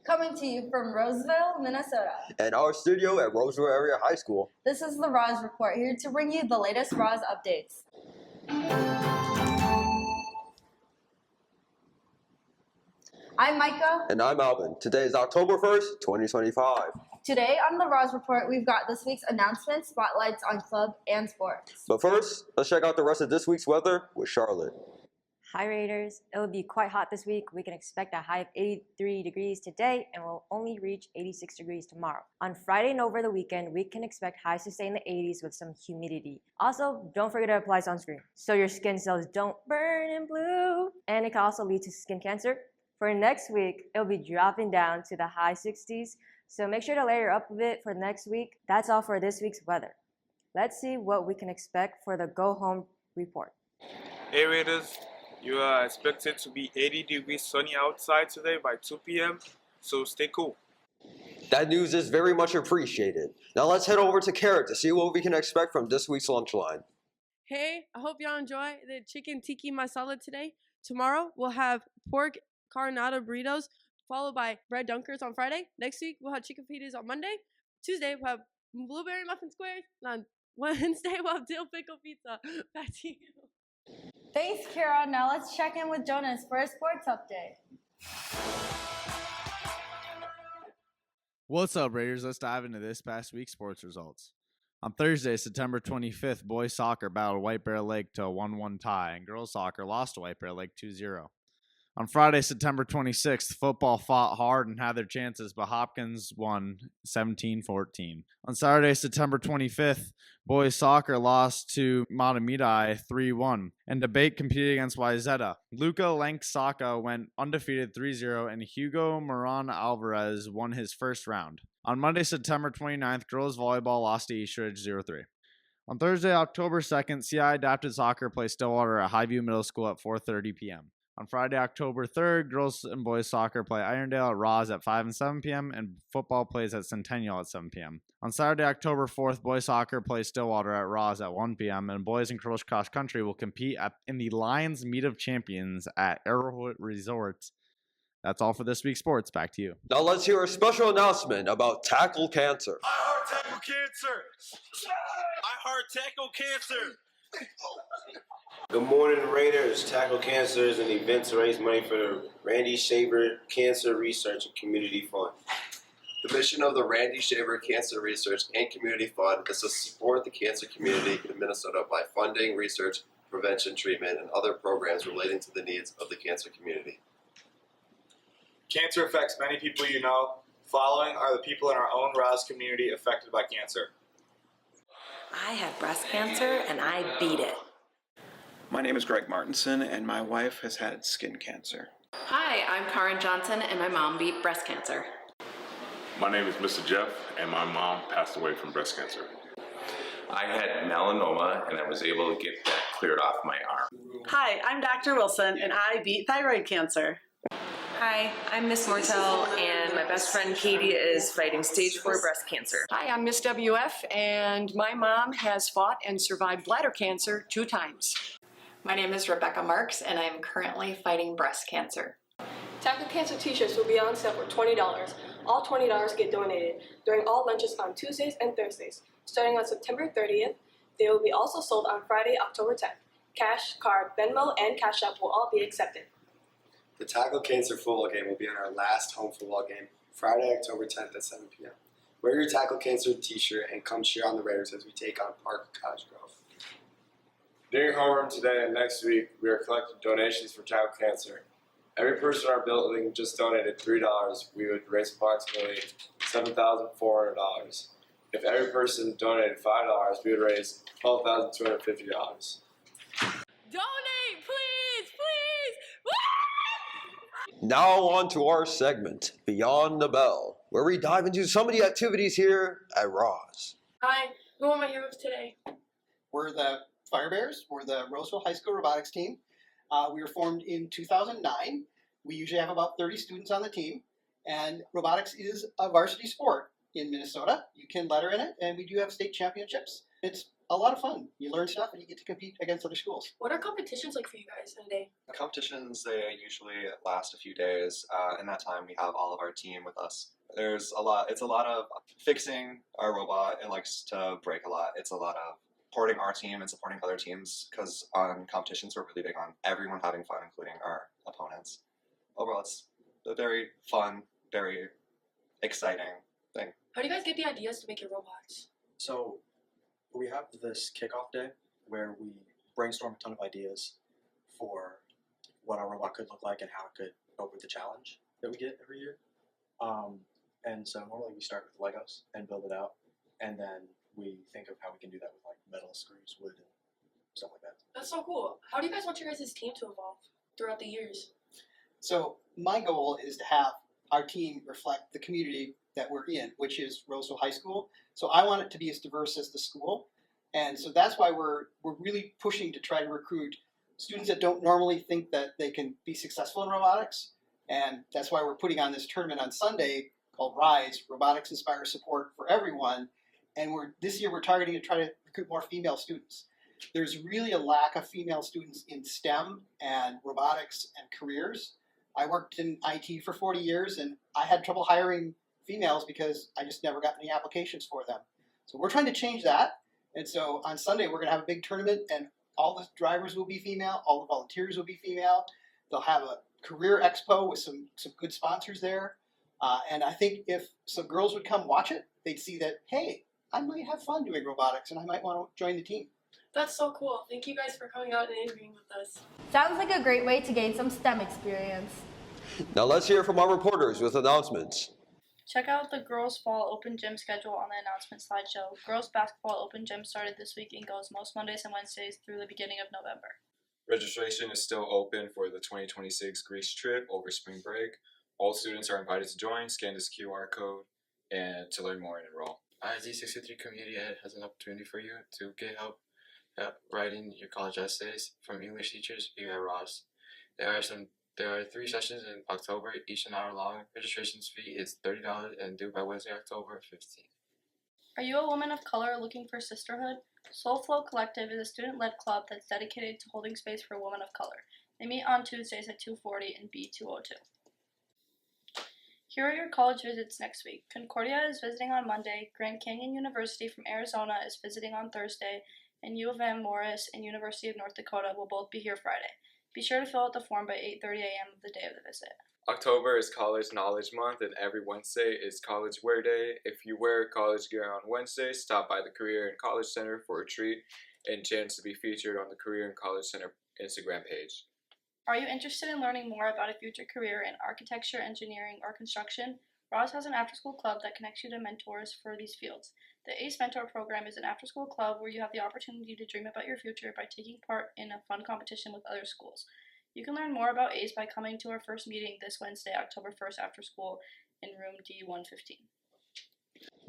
Coming to you from Roseville, Minnesota. And our studio at Roseville Area High School. This is the Roz Report, here to bring you the latest Roz updates. I'm Micah. And I'm Alvin. Today is October 1st, 2025. Today on the Roz Report, we've got this week's announcements, spotlights on club and sports. But first, let's check out the rest of this week's weather with Charlotte. Hi Raiders, it will be quite hot this week. We can expect a high of 83 degrees today and will only reach 86 degrees tomorrow. On Friday and over the weekend, we can expect highs to stay in the 80s with some humidity. Also, don't forget to apply sunscreen so your skin cells don't burn in blue. And it can also lead to skin cancer. For next week, it will be dropping down to the high 60s, so make sure to layer up a bit for next week. That's all for this week's weather. Let's see what we can expect for the Go Home report. Hey Raiders. You are expected to be 80 degrees sunny outside today by 2 p.m., so stay cool. That news is very much appreciated. Now let's head over to Carrot to see what we can expect from this week's lunch line. Hey, I hope y'all enjoy the chicken tiki masala today. Tomorrow we'll have pork carnada burritos, followed by bread dunkers on Friday. Next week we'll have chicken fajitas on Monday. Tuesday we'll have blueberry muffin squares. On Wednesday we'll have dill pickle pizza. Back to you. Thanks, Kira. Now let's check in with Jonas for a sports update. What's up, Raiders? Let's dive into this past week's sports results. On Thursday, September 25th, boys soccer battled White Bear Lake to a 1-1 tie, and girls soccer lost to White Bear Lake 2-0. On Friday, September 26th, football fought hard and had their chances, but Hopkins won 17-14. On Saturday, September 25th, boys soccer lost to Matamidi 3-1, and Debate competed against Wayzata. Luca Lanksaka went undefeated 3-0, and Hugo Moran Alvarez won his first round. On Monday, September 29th, girls volleyball lost to Eastridge 0-3. On Thursday, October 2nd, CI Adapted Soccer plays Stillwater at Highview Middle School at 4:30 p.m. On Friday, October 3rd, girls and boys soccer play Irondale at Roz at 5 and 7 p.m. and football plays at Centennial at 7 p.m. On Saturday, October 4th, boys soccer plays Stillwater at Roz at 1 p.m. and boys and girls cross country will compete in the Lions Meet of Champions at Arrowhead Resort. That's all for this week's sports. Back to you. Now let's hear a special announcement about Tackle Cancer. I heart tackle cancer. I heart tackle cancer. Good morning, Raiders. Tackle Cancer is an event to raise money for the Randy Shaver Cancer Research and Community Fund. The mission of the Randy Shaver Cancer Research and Community Fund is to support the cancer community in Minnesota by funding research, prevention, treatment, and other programs relating to the needs of the cancer community. Cancer affects many people you know. Following are the people in our own Roz community affected by cancer. I had breast cancer and I beat it. My name is Greg Martinson, and my wife has had skin cancer. Hi, I'm Karen Johnson, and my mom beat breast cancer. My name is Mr. Jeff, and my mom passed away from breast cancer. I had melanoma, and I was able to get that cleared off my arm. Hi, I'm Dr. Wilson, and I beat thyroid cancer. Hi, I'm Miss Mortel, and my best friend Katie is fighting stage 4 breast cancer. Hi, I'm Miss WF, and my mom has fought and survived bladder cancer 2 times. My name is Rebecca Marks, and I am currently fighting breast cancer. Tackle Cancer t-shirts will be on sale for $20. All $20 get donated during all lunches on Tuesdays and Thursdays. Starting on September 30th, they will be also sold on Friday, October 10th. Cash, card, Venmo, and Cash App will all be accepted. The Tackle Cancer football game will be on our last home football game, Friday, October 10th at 7 p.m. Wear your Tackle Cancer t-shirt and come cheer on the Raiders as we take on Park Cottage Grove. During homeroom today and next week, we are collecting donations for Tackle Cancer. Every person in our building just donated $3. We would raise approximately $7,400. If every person donated $5, we would raise $12,250. Donate, please, please! Now on to our segment, Beyond the Bell, where we dive into some of the activities here at Roz. Hi, who am I here with today? We're the Fire Bears. We're the Roseville High School robotics team. We were formed in 2009. We usually have about 30 students on the team, and robotics is a varsity sport in Minnesota. You can letter in it, and we do have state championships. It's a lot of fun. You learn stuff and you get to compete against other schools. What are competitions like for you guys in a day? Competitions, they usually last a few days. In that time, we have all of our team with us. It's a lot of fixing our robot. It likes to break a lot. It's a lot of supporting our team and supporting other teams, because on competitions, we're really big on everyone having fun, including our opponents. Overall, it's a very fun, very exciting thing. How do you guys get the ideas to make your robots? So we have this kickoff day where we brainstorm a ton of ideas for what our robot could look like and how it could cope with the challenge that we get every year. And so normally we start with Legos and build it out, and then we think of how we can do that with like metal, screws, wood, and stuff like that. That's so cool. How do you guys want your guys' team to evolve throughout the years? So my goal is to have our team reflect the community that we're in, which is Roseville High School. So I want it to be as diverse as the school. And so that's why we're really pushing to try to recruit students that don't normally think that they can be successful in robotics. And that's why we're putting on this tournament on Sunday called RISE, Robotics Inspire Support for Everyone. And this year we're targeting to try to recruit more female students. There's really a lack of female students in STEM and robotics and careers. I worked in IT for 40 years and I had trouble hiring females because I just never got any applications for them. So we're trying to change that. And so on Sunday we're going to have a big tournament, and all the drivers will be female, all the volunteers will be female. They'll have a career expo with some good sponsors there. And I think if some girls would come watch it, they'd see that, hey, I might have fun doing robotics and I might want to join the team. That's so cool. Thank you guys for coming out and interviewing with us. Sounds like a great way to gain some STEM experience. Now let's hear from our reporters with announcements. Check out the Girls Fall Open Gym schedule on the announcement slideshow. Girls Basketball Open Gym started this week and goes most Mondays and Wednesdays through the beginning of November. Registration is still open for the 2026 Greece trip over spring break. All students are invited to join, scan this QR code, and to learn more and enroll. ID63 Community Ed has an opportunity for you to get help writing your college essays from English teachers here at Ross. There are 3 sessions in October, each an hour long. Registration fee is $30 and due by Wednesday, October 15th. Are you a woman of color looking for sisterhood? Soul Flow Collective is a student-led club that's dedicated to holding space for women of color. They meet on Tuesdays at 2:40 in B202. Here are your college visits next week. Concordia is visiting on Monday, Grand Canyon University from Arizona is visiting on Thursday, and U of M, Morris, and University of North Dakota will both be here Friday. Be sure to fill out the form by 8:30 a.m. of the day of the visit. October is College Knowledge Month, and every Wednesday is College Wear Day. If you wear college gear on Wednesday, stop by the Career and College Center for a treat and chance to be featured on the Career and College Center Instagram page. Are you interested in learning more about a future career in architecture, engineering, or construction? Ross has an after-school club that connects you to mentors for these fields. The ACE Mentor Program is an after-school club where you have the opportunity to dream about your future by taking part in a fun competition with other schools. You can learn more about ACE by coming to our first meeting this Wednesday, October 1st after school in room D115.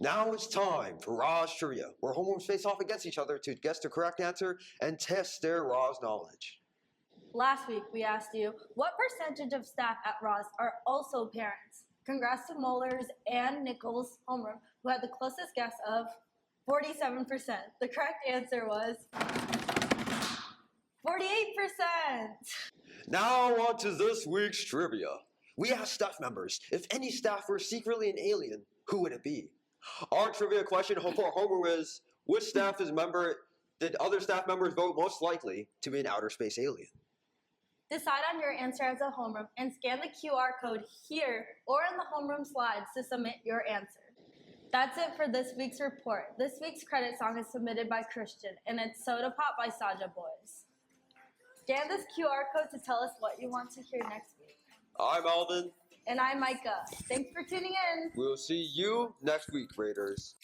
Now it's time for Roz Trivia, where homeworms face off against each other to guess the correct answer and test their Roz knowledge. Last week, we asked you, what percentage of staff at Ross are also parents? Congrats to Mollers and Nichols homeroom, who had the closest guess of 47%. The correct answer was 48%. Now on to this week's trivia. We asked staff members, if any staff were secretly an alien, who would it be? Our trivia question for homeroom is, which staff member did other staff members vote most likely to be an outer space alien? Decide on your answer as a homeroom and scan the QR code here or in the homeroom slides to submit your answer. That's it for this week's report. This week's credit song is submitted by Christian, and it's Soda Pop by Saja Boys. Scan this QR code to tell us what you want to hear next week. I'm Alvin. And I'm Micah. Thanks for tuning in. We'll see you next week, Raiders.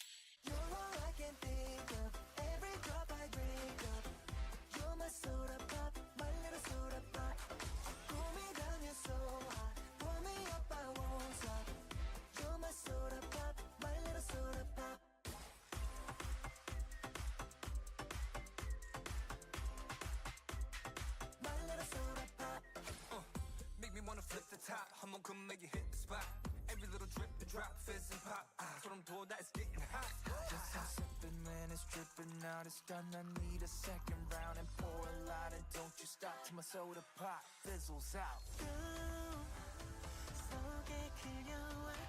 Flip the top, I'm gonna come make you hit the spot. Every little drip, the drop, fizz and pop. So I'm told that it's getting hot. out, it's done. I need a second round and pour a lot. And don't you stop till my soda pop fizzles out. 속에 그려와